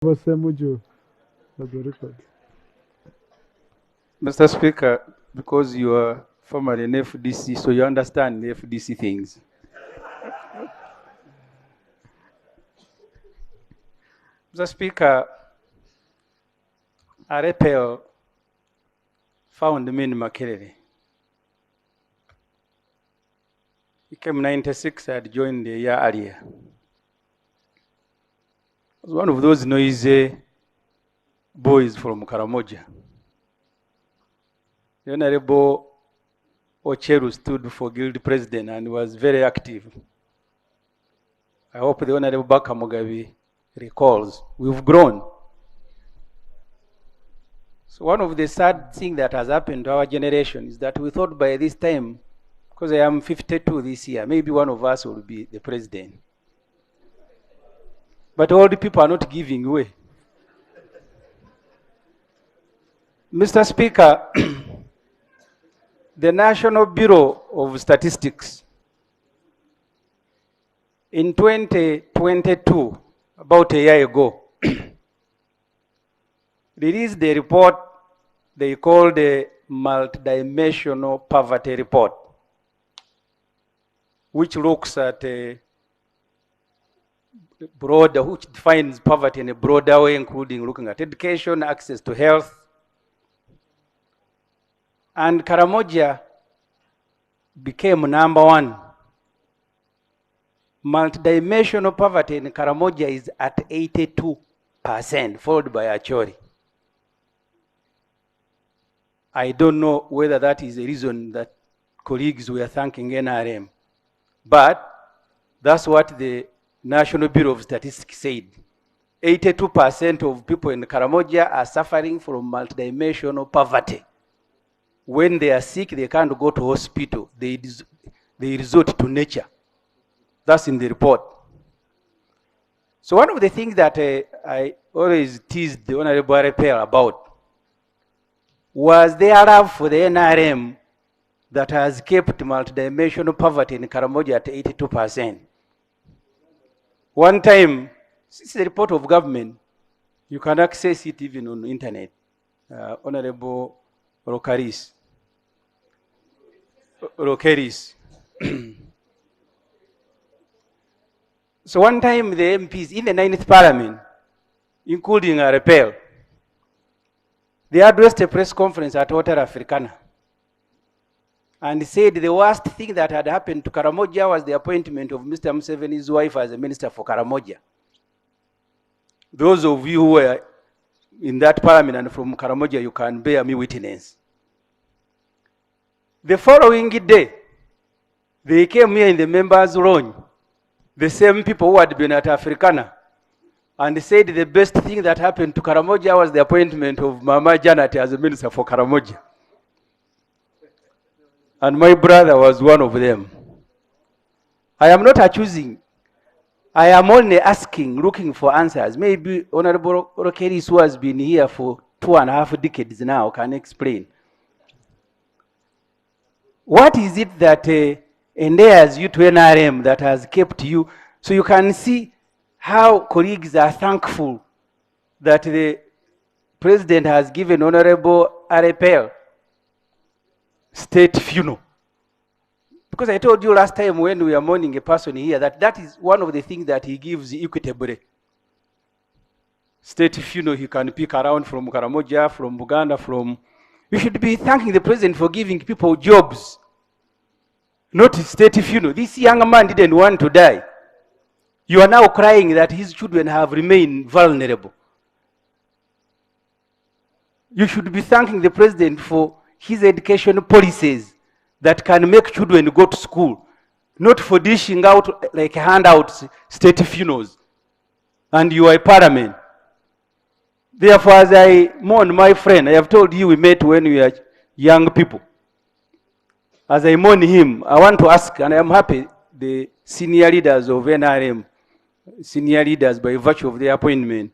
Hon Ssemujju for the record. Mr. Speaker, because you are formerly in FDC, so you understand the FDC things. Mr. Speaker, Aleper found me in Makerere. He came in 96, I had joined a year earlier. I was one of those noisy boys from Karamoja. The Honorable Ocheru stood for guild president and was very active. I hope the Honorable Baka Mugabe recalls. We've grown. So one of the sad things that has happened to our generation is that we thought by this time, because I am 52 this year, maybe one of us will be the president. But all the people are not giving way. Mr. Speaker, the National Bureau of Statistics in 2022, about a year ago, released the report they called the Multidimensional Poverty Report, which looks at a broader, which defines poverty in a broader way, including looking at education, access to health. And Karamoja became #1. Multidimensional poverty in Karamoja is at 82%, followed by Acholi. I don't know whether that is a reason that colleagues were thanking NRM, but that's what the National Bureau of Statistics said. 82% of people in Karamoja are suffering from multidimensional poverty. When they are sick, they can't go to hospital. They resort to nature. That's in the report. So one of the things that I always teased the Honorable Aleper about was their love for the NRM that has kept multidimensional poverty in Karamoja at 82%. One time, this is a report of government, you can access it even on the internet. Honorable Rokeris. So one time the MPs in the 9th Parliament, including Aleper, they addressed a press conference at Hotel Africana and said the worst thing that had happened to Karamoja was the appointment of Mr. Museveni's wife as a minister for Karamoja. Those of you who were in that parliament and from Karamoja, you can bear me witness. The following day, they came here in the members' lounge, the same people who had been at Africana, and said the best thing that happened to Karamoja was the appointment of Mama Janet as a minister for Karamoja. And my brother was one of them. I am not accusing. I am only asking, looking for answers. Maybe Honorable Rokeris, who has been here for 2.5 decades now, can explain. What is it that endears you to NRM that has kept you? So you can see how colleagues are thankful that the president has given Honorable Aleper state funeral. Because I told you last time when we were mourning a person here that is one of the things that he gives equitably. State funeral, he can pick around from Karamoja, from Uganda, from... You should be thanking the president for giving people jobs, not state funeral. This young man didn't want to die. You are now crying that his children have remained vulnerable. You should be thanking the president for his education policies that can make children go to school, not for dishing out like handouts, state funerals, and you are a parliament. Therefore, as I mourn my friend, I have told you we met when we were young people. As I mourn him, I want to ask, and I am happy the senior leaders of NRM, senior leaders by virtue of their appointment,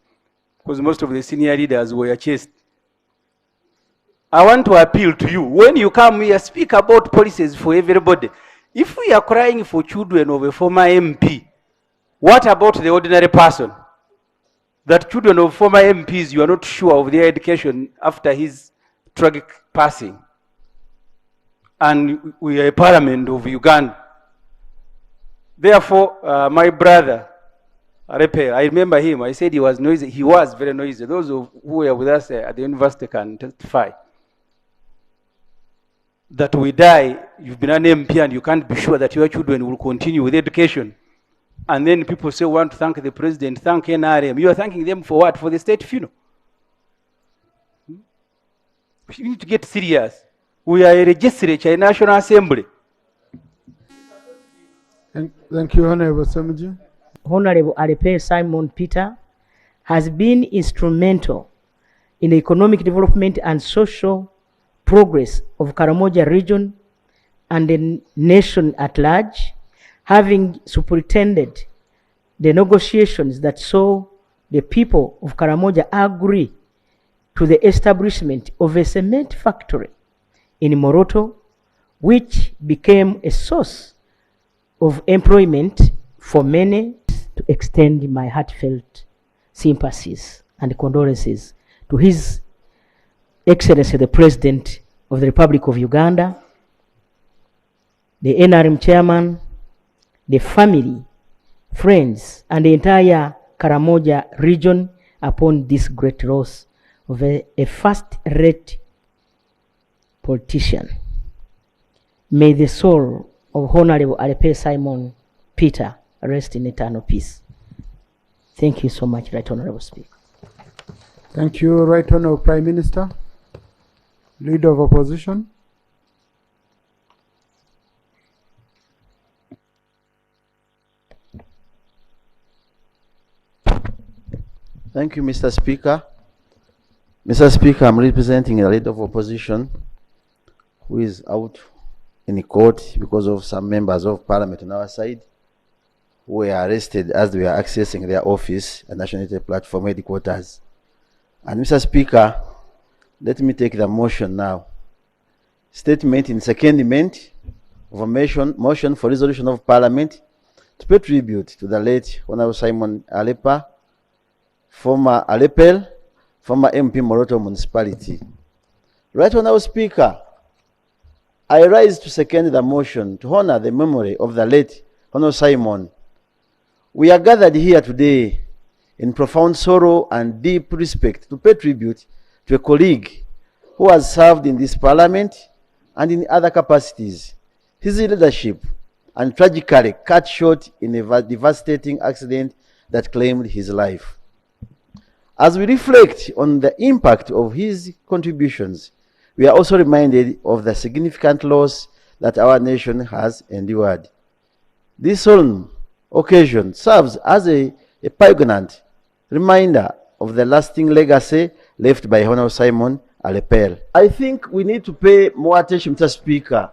because most of the senior leaders were chased. I want to appeal to you. When you come here, speak about policies for everybody. If we are crying for children of a former MP, what about the ordinary person? that children of former MPs, you are not sure of their education after his tragic passing. And we are a parliament of Uganda. Therefore, my brother, Aleper, I remember him, I said he was noisy. He was very noisy. Those who were with us at the university can testify. That we die, you've been an MP and you can't be sure that your children will continue with education. And then people say, want to thank the president, thank NRM. You are thanking them for what? For the state funeral. You need to get serious. We are a legislature, a National Assembly. Thank you, Honorable Ssemujju. Honorable Aleper Simon Peter has been instrumental in the economic development and social progress of Karamoja region and the nation at large, having superintended the negotiations that saw the people of Karamoja agree to the establishment of a cement factory in Moroto, which became a source of employment for many. To extend my heartfelt sympathies and condolences to His Excellency the President of the Republic of Uganda, the NRM chairman, the family, friends, and the entire Karamoja region upon this great loss of a first-rate politician. May the soul of Honorable Aleper Simon Peter rest in eternal peace. Thank you so much, Right Honorable Speaker. Thank you, Right Honorable Prime Minister, Leader of Opposition. Thank you, Mr. Speaker. Mr. Speaker, I'm representing a Leader of Opposition who is out in court because of some members of Parliament on our side who were arrested as they were accessing their office at National Unity Platform headquarters. And Mr. Speaker, let me take the motion now. Statement in secondment of a motion for resolution of Parliament to pay tribute to the late Honorable Simon Aleper, former Aleper, former MP Moroto Municipality. Right Honorable Speaker, I rise to second the motion to honor the memory of the late Honorable Simon. We are gathered here today in profound sorrow and deep respect to pay tribute to a colleague who has served in this parliament and in other capacities. His leadership and tragically cut short in a devastating accident that claimed his life. As we reflect on the impact of his contributions, we are also reminded of the significant loss that our nation has endured. This solemn occasion serves as a poignant reminder of the lasting legacy left by Honorable Simon Aleper. I think we need to pay more attention, Mr. Speaker,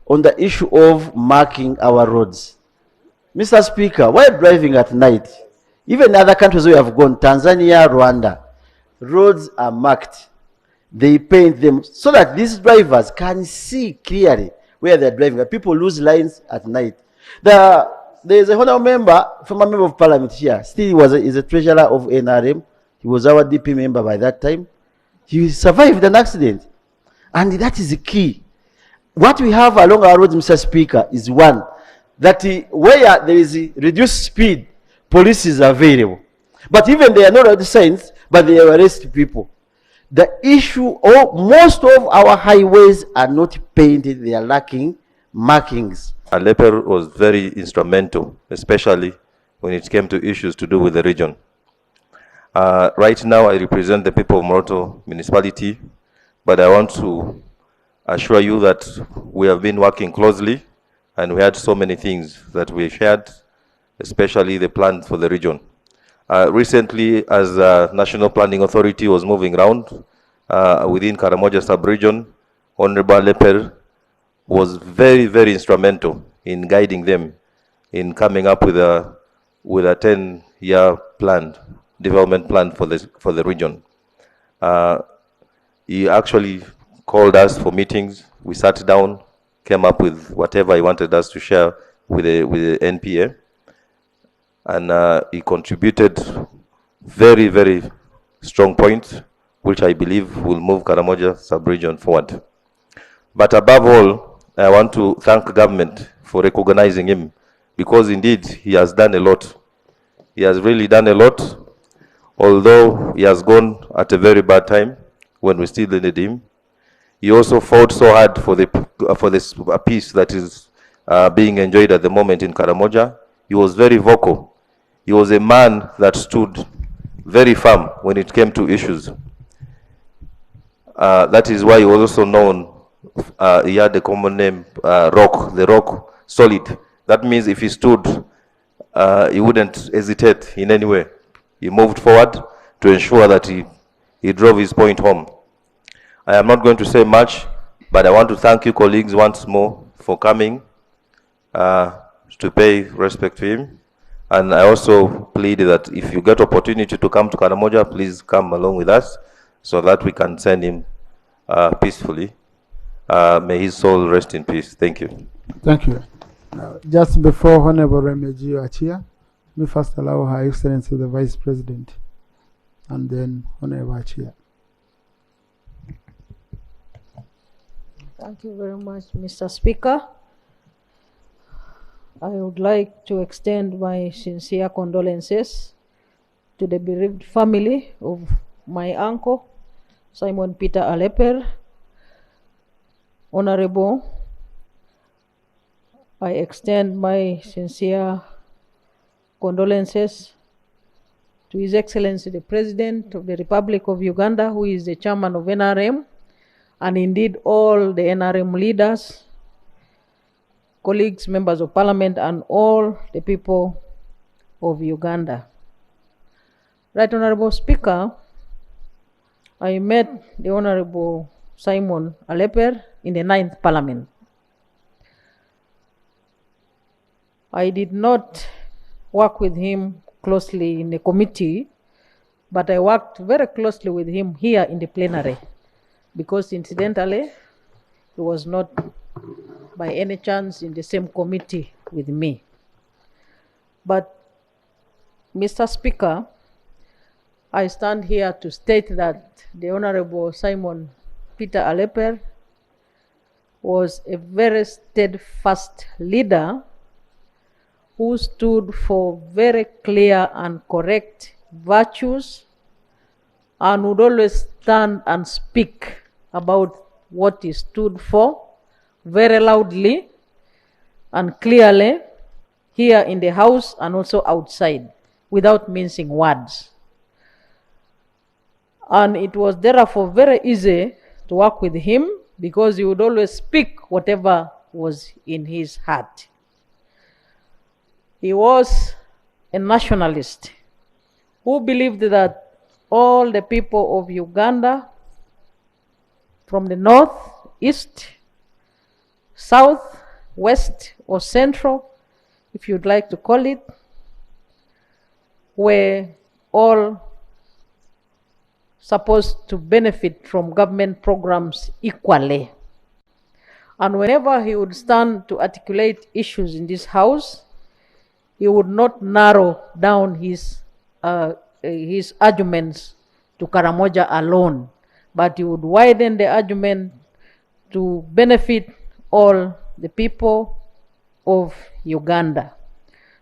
on the issue of marking our roads. Mr. Speaker, while driving at night, even in other countries we have gone, Tanzania, Rwanda, roads are marked. They paint them so that these drivers can see clearly where they're driving. People lose lines at night. There is a honorable member, former member of Parliament here. Still, is a treasurer of NRM. He was our DP member by that time. He survived an accident. And that is the key. What we have along our roads, Mr. Speaker, is one, that where there is reduced speed, police is available. But even they are not road signs, but they arrest people. The issue, most of our highways are not painted, they are lacking markings. Aleper was very instrumental, especially when it came to issues to do with the region. Right now, I represent the people of Moroto municipality, but I want to assure you that we have been working closely, and we had so many things that we shared, especially the plan for the region. Recently, as the National Planning Authority was moving around within Karamoja sub-region, Honorable Aleper was very, very instrumental in guiding them in coming up with a 10-year plan, development plan for the region. He actually called us for meetings. We sat down, came up with whatever he wanted us to share with the NPA, and he contributed very, very strong point, which I believe will move Karamoja sub-region forward. But above all, I want to thank government for recognizing him, because indeed he has done a lot. He has really done a lot, although he has gone at a very bad time when we still needed him. He also fought so hard for this peace that is being enjoyed at the moment in Karamoja. He was very vocal. He was a man that stood very firm when it came to issues. That is why he was also known, he had the common name, Rock, the Rock, solid. That means if he stood, he wouldn't hesitate in any way. He moved forward to ensure that he drove his point home. I am not going to say much, but I want to thank you colleagues once more for coming to pay respect to him. And I also plead that if you get opportunity to come to Karamoja, please come along with us so that we can send him peacefully. May his soul rest in peace. Thank you. Thank you. Just before Honorable Remigio Achia, me first allow Her Excellency the Vice President, and then Honorable Achia. Thank you very much, Mr. Speaker. I would like to extend my sincere condolences to the bereaved family of my uncle, Simon Peter Aleper. Honorable, I extend my sincere condolences to His Excellency the President of the Republic of Uganda, who is the chairman of NRM, and indeed all the NRM leaders, colleagues, members of parliament, and all the people of Uganda. Right Honorable Speaker, I met the Honorable Simon Aleper in the 9th Parliament. I did not work with him closely in the committee, but I worked very closely with him here in the plenary, because incidentally, he was not by any chance in the same committee with me. But, Mr. Speaker, I stand here to state that the Honorable Simon Peter Aleper was a very steadfast leader who stood for very clear and correct virtues and would always stand and speak about what he stood for very loudly and clearly here in the House and also outside, without mincing words. And it was therefore very easy to work with him, because he would always speak whatever was in his heart. He was a nationalist who believed that all the people of Uganda, from the north, east, south, west, or central, if you'd like to call it, were all supposed to benefit from government programs equally. And whenever he would stand to articulate issues in this House, he would not narrow down his arguments to Karamoja alone, but he would widen the argument to benefit all the people of Uganda.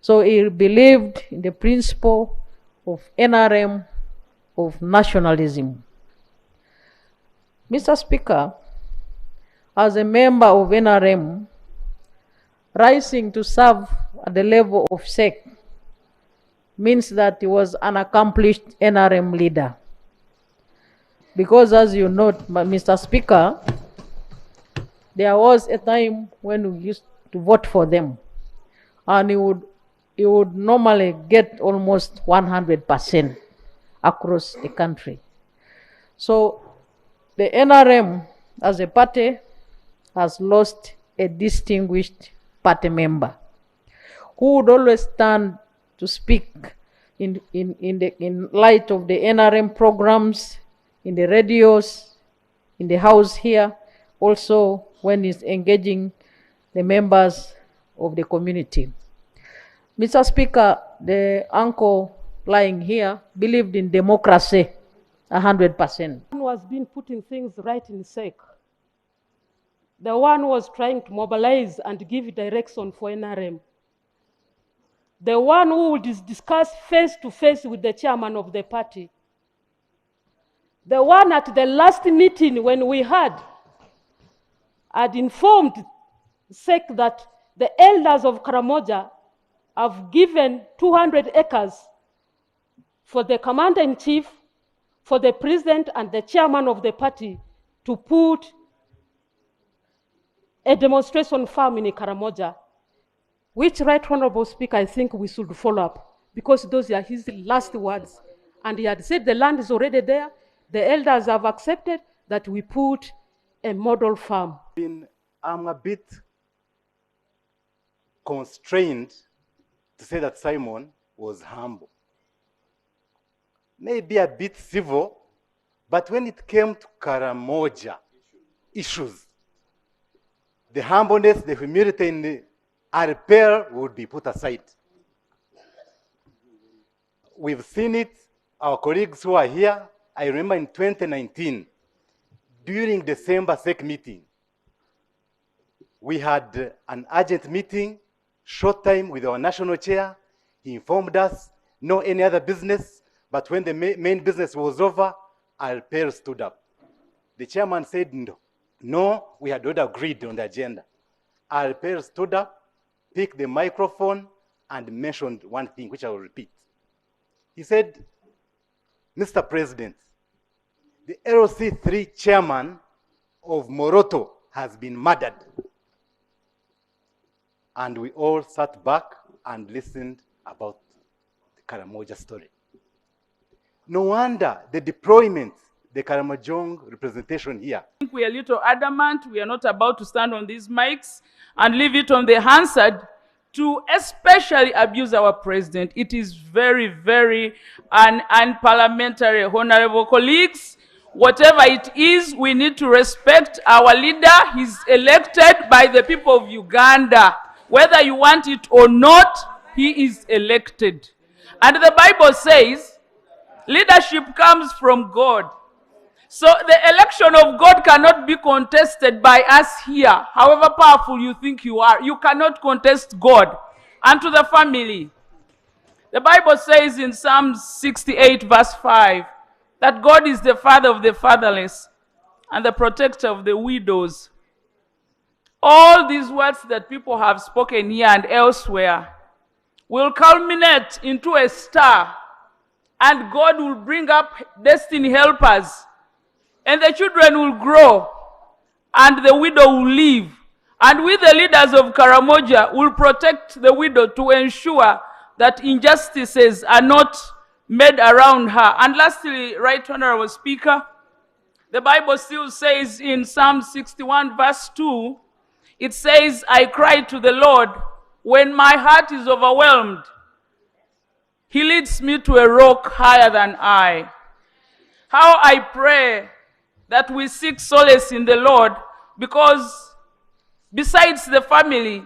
So he believed in the principle of NRM, of nationalism. Mr. Speaker, as a member of NRM, rising to serve at the level of SEC means that he was an accomplished NRM leader. Because as you know, Mr. Speaker, there was a time when we used to vote for them, and he would normally get almost 100% across the country. So the NRM as a party has lost a distinguished party member who would always stand to speak in light of the NRM programs, in the radios, in the House here, also when he's engaging the members of the community. Mr. Speaker, the uncle lying here, believed in democracy 100%. One was been putting things right in sec. The one was trying to mobilize and give direction for NRM. The one who would discuss face to face with the chairman of the party. The one at the last meeting when we had informed SEC that the elders of Karamoja have given 200 acres for the commander-in-chief, for the president and the chairman of the party to put a demonstration farm in Karamoja, which Right Honorable Speaker, I think we should follow up, because those are his last words. And he had said the land is already there. The elders have accepted that we put a model farm. I'm a bit constrained to say that Simon was humble. Maybe a bit civil, but when it came to Karamoja issues, the humbleness, the humility in the Aleper would be put aside. We've seen it, our colleagues who are here. I remember in 2019, during December SEC meeting, we had an urgent meeting, short time with our national chair. He informed us, no any other business, but when the main business was over, Aleper stood up. The chairman said no, we had already agreed on the agenda. Aleper stood up, picked the microphone, and mentioned one thing, which I will repeat. He said, Mr. President, the LC3 chairman of Moroto has been murdered. And we all sat back and listened about the Karamoja story. No wonder the deployment, the Karamojong representation here. I think we are a little adamant. We are not about to stand on these mics and leave it on the Hansard to especially abuse our president. It is very, very unparliamentary. Honorable colleagues, whatever it is, we need to respect our leader. He's elected by the people of Uganda. Whether you want it or not, he is elected. And the Bible says, leadership comes from God. So the election of God cannot be contested by us here. However powerful you think you are, you cannot contest God. And to the family, the Bible says in Psalm 68 verse 5, that God is the father of the fatherless and the protector of the widows. All these words that people have spoken here and elsewhere will culminate into a star, and God will bring up destiny helpers, and the children will grow, and the widow will live. And we, the leaders of Karamoja, will protect the widow to ensure that injustices are not made around her. And lastly, Right Honorable Speaker, the Bible still says in Psalm 61 verse 2, it says, I cry to the Lord when my heart is overwhelmed. He leads me to a rock higher than I. How I pray that we seek solace in the Lord, because besides the family,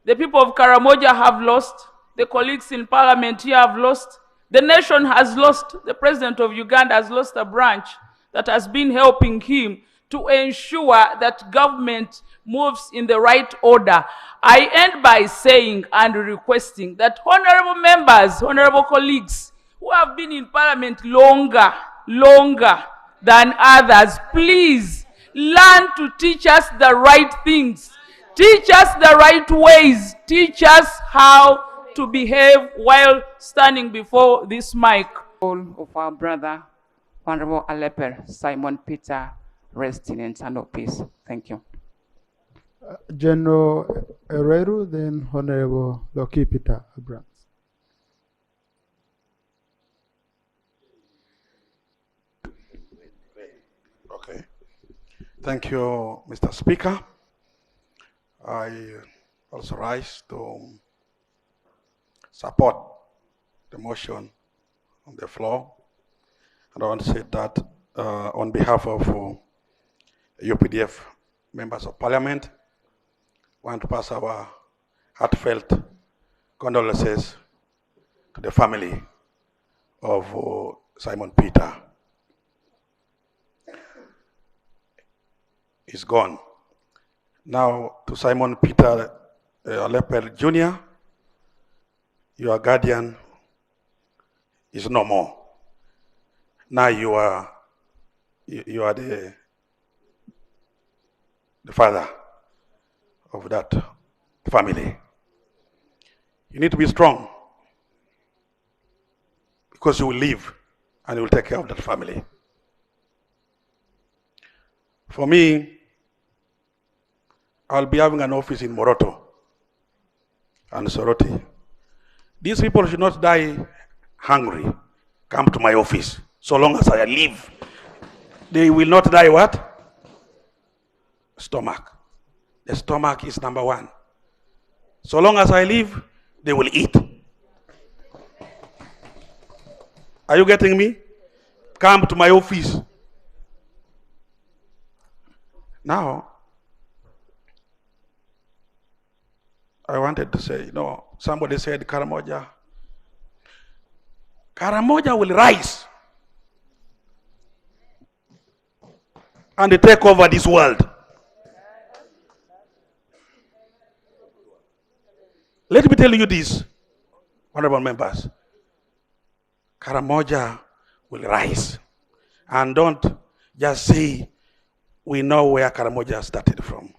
the people of Karamoja have lost, the colleagues in parliament here have lost, the nation has lost, the president of Uganda has lost a branch that has been helping him to ensure that government moves in the right order. I end by saying and requesting that honorable members, honorable colleagues who have been in parliament longer than others, please learn to teach us the right things. Teach us the right ways. Teach us how to behave while standing before this mic. All of our brother, Honorable Aleper Simon Peter, rest in eternal peace. Thank you. General Ereru, then Honorable Loki Peter Abrams. Okay. Thank you, Mr. Speaker. I also rise to support the motion on the floor. And I want to say that on behalf of UPDF members of Parliament, I want to pass our heartfelt condolences to the family of Simon Peter is gone. Now to Simon Peter Aleper Jr., your guardian is no more. Now you are the father of that family. You need to be strong, because you will live and you will take care of that family. For me, I'll be having an office in Moroto and Soroti. These people should not die hungry. Come to my office. So long as I live, they will not die what? Stomach. The stomach is number one. So long as I live, they will eat. Are you getting me? Come to my office. Now, I wanted to say, somebody said Karamoja will rise and take over this world. Let me tell you this, honorable members. Karamoja will rise. And don't just say, we know where Karamoja started from.